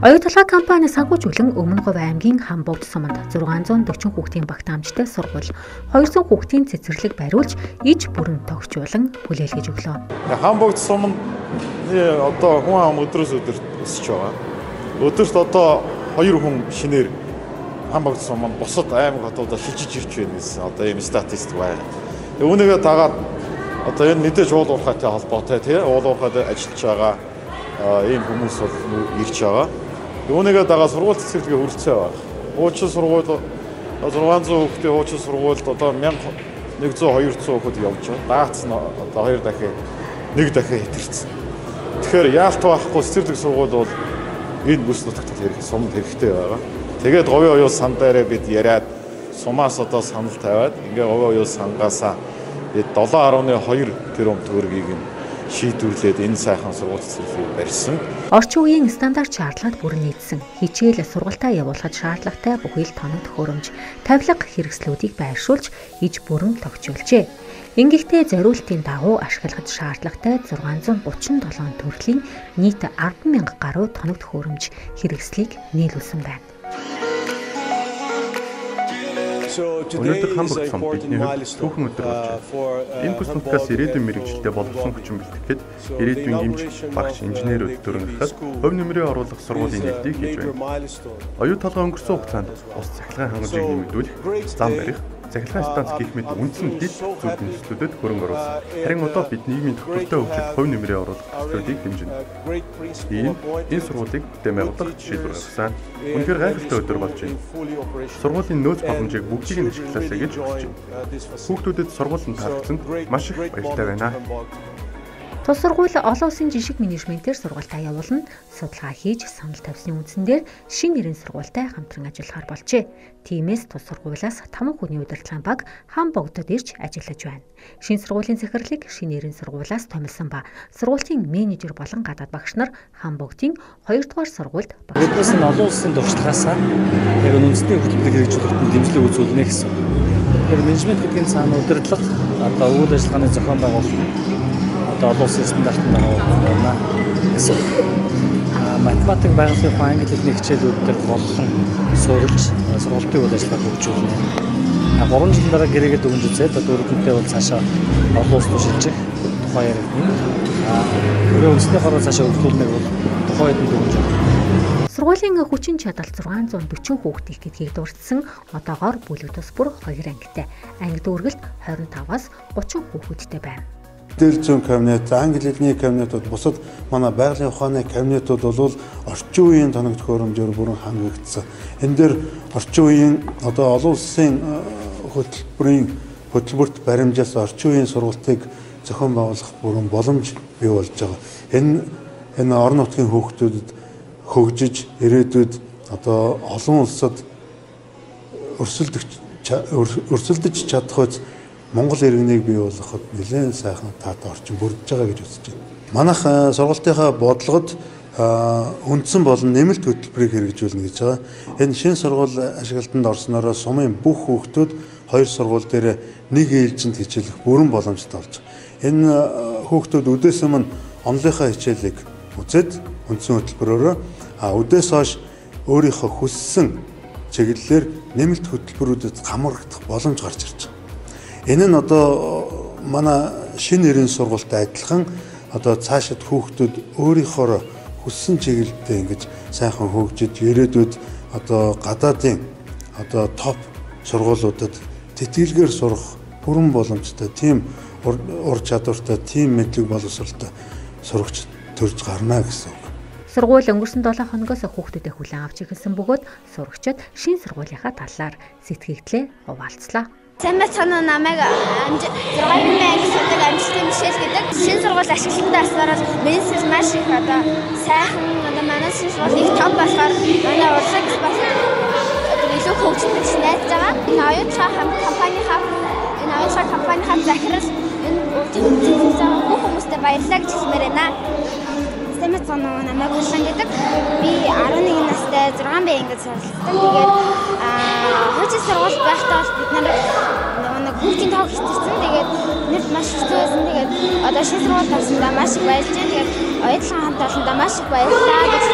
Оюутлага компани санхүүжүүлэн Өмнөговь аймгийн Хамбогд суманд 640 хүүхдийн багтаамжтай сургууль 200 хүүхдийн цэцэрлэг бариулж иж бүрэн тогтжуулан хүлээлгэж өглөө. Хамбогд суманд одоо хүн ам өдрөөс өдөрт өсөж байгаа. Өдөрт одоо 2 хүн шинээр Хамбогд суманд бусад аймаг хотуудаар шилжиж ирж байна гэсэн одоо ийм статистик байна. Үүнийгээ дагаад одоо энэ мэдээж уул уурхайтай холбоотой уул уурхайд ажиллаж байгаа ийм хүмүүс бол ирж байгаа. Үүнийгээ дагаад сургууль цэцэрлэгээ хүрэлцээ байгаа. Хуучин сургууль 600 хүүхдийн хуучин сургуульд одоо 1100-200 хүүхэд явж байгаа. Даацсан одоо 2 дахин 1 дахин хэтэрсэн. Тэгэхээр яалт байхгүй цэцэрлэг сургууль бол энэ бүс нутагт сумд хэрэгтэй байгаа. Тэгээд говийн оюун сан дээрээ бид яриад сумаас одоо санал тавиад ингээ говийн оюун сангаасаа бид 7.2 тэрбум төгрөгийг нь шийдвэрлээд энэ сайхан сургууль цэцэрлэгийг барьсан. Орчин үеийн стандарт шаардлагад бүрэн нийцсэн хичээл сургалтаа явуулахад шаардлагатай бүхий л тоног төхөөрөмж, тавилга хэрэгслүүдийг байршуулж иж бүрэн тогтжуулжээ. Ингэхдээ зориултын дагуу ашиглахад шаардлагатай 637 төрлийн нийт 10,000 гаруй тоног төхөөрөмж хэрэгслийг нийлүүлсэн байна. Өнөөдөр Хамбогд сум бидний түүхэн өдөр болж байна. Энэ бүс нутгаас ирээдүйн мэрэгчлэлтэд боловсон хүчин бэлтгэхэд ирээдүйн эмч, багш, инженерүүд дөрөнгөхөд хувь нэмрээ оруулах сургуулийн нээлтийг хийж байна. Оюу толгой өнгөрсөн хугацаанд ус цахилгаан хангалтыг нэмэгдүүлэх, зам барих, цахилгаан станц гэх мэт үндсэн дэд зүйл нөхцлүүдэд хөрөнгө оруулсан. Харин одоо бид нийгмийн тогтвортой хөгжил хувь нэмрээ оруулах төслүүдийг хэмжинэ. Энэ сургуулийг бүтэмжлэх шийдвэр гаргасан. Үнэхээр гайхалтай өдөр болж байна. Сургуулийн нөөц боломжийг бүгдийг нь ашиглаасаа гэж хүсэж байна. Хүүхдүүдэд сургуулийн таалагдсанд маш их баяртай байна. Тус сургууль олон улсын жишг менежментээр сургалтаа явуулна, судалгаа хийж санал тавьсны үндсэн дээр шинэ нэрийн сургуультай хамтран ажиллахаар болжээ. Тиймээс тус сургуулиас 5 хүний удирдлагын баг Хамбогдод ирж ажиллаж байна. Шинэ сургуулийн захирлыг шинэ нэрийн сургуулиас томилсон ба сургуулийн менежер болон гадаад багш нар Хамбогдын 2 дугаар сургуульд багш. Биднээс нь олон улсын туршлагаасаа яг үндэсний хөтөлбөрийг хэрэгжүүлэхэд дэмжлэг үзүүлнэ гэсэн. Тэгэхээр менежмент гэдгийн цаана удирдлага, одоо үйл ажиллагааны зохион байгуулалт олон улсын стандартанд байгуулна гэсэн. Математик, байгалийн ухаан, англи хэлний хичээлүүд дээр болон суурилж сургалтын үйл ажиллагааг хөгжүүлнэ. 3 жилийн дараа гэрээгээд өгнж үзээд одоо өргөнтэй бол цаашаа олон улс руу шилжих тухай яригдана. Өөрөө үндэсний хороо цаашаа өргөжүүлнэг бол тухайн үед өгнж байна. Сургуулийн хүчин чадал 640 хүүхэд их гэдгийг дурдсан одоогоор бүлэг тус бүр 2 ангитай. Анги дүүргэлт 25-аас 30 хүүхэдтэй байна. Дээр зүүн кабинет, англи хэлний кабинетууд, бусад манай байгалийн ухааны кабинетууд бол орчин үеийн тоног төхөөрөмжөөр бүрэн хангагдсан. Энэ дээр орчин үеийн одоо олон улсын хөтөлбөрт баримжаас орчин үеийн сургалтыг зохион байгуулах бүрэн боломж бий болж байгаа. Энэ орон нутгийн хүүхдүүдэд хөгжиж ирээдүйд одоо олон улсад өрсөлдөж чадах үз Монгол иргэнийг бий болгоход нэлээд сайхан таатай орчин бүрдэж байгаа гэж үзэж байна. Манайх сургалтынхаа бодлогод үндсэн болон нэмэлт хөтөлбөрийг хэрэгжүүлнэ гэж байгаа. Энэ шинэ сургууль ашиглалтанд орсноороо сумын бүх хүүхдүүд 2 сургууль дээр нэг ээлжинд хичээлэх бүрэн боломжтой болж байгаа. Энэ хүүхдүүд үдээс өмнө онлынхаа хичээлийг үзээд үндсэн хөтөлбөрөөрөө үдээс хойш өөрийнхөө хүссэн чиглэлээр нэмэлт хөтөлбөрүүдэд хамрагдах боломж гарч ирж байгаа. Энэ нь одоо манай шинэ нэрийн сургуультай адилхан одоо цаашид хүүхдүүд өөрийнхөө хүссэн чиглэлдээ ингэж сайхан хөгжиж ирээдүйд одоо гадаадын одоо топ сургуулиудад тэтгэлгээр сурах бүрэн боломжтой тийм ур чадвартай тийм мэдлэг боловсролтой сурагч төрж гарна гэсэн үг. Сургууль өнгөрсөн 7 хоногоос хүүхдүүдэд хүлээн авч эхэлсэн бөгөөд сурагчид шинэ сургуулийнхаа талаар сэтгэгдлээ хуваалцлаа. Сайн бацхан намайг 6 анги судаг амжилтын жишээл гэдэг шинэ сургууль ашиглалтанд орсноор менежер маш их одоо сайхан одоо манай шинэ сургуулийг топ болохоор манай урлагч бас одоо илүү хөгжих гэж найдаж байгаа. Энэ оюутгын компанийнхаа захирал энэ үржүүлсэн бүх хүмүүстээ баярлалаа гэж хэлмээр байна. Сайн бацхан намайг хүлээн гэдэг би 11 настай 6 анги суралцсан. Тэгээд хуучин сургууль байхдаа бид нар хүүхдийн тоог хичээсэн. Тэгээд нэр маш хэцүү байсан. Тэгээд одоо шинэ сургууль тавсандаа маш их баярлж байна. Тэгээд оюутлын хамт олондоо маш их баярлалаа гэж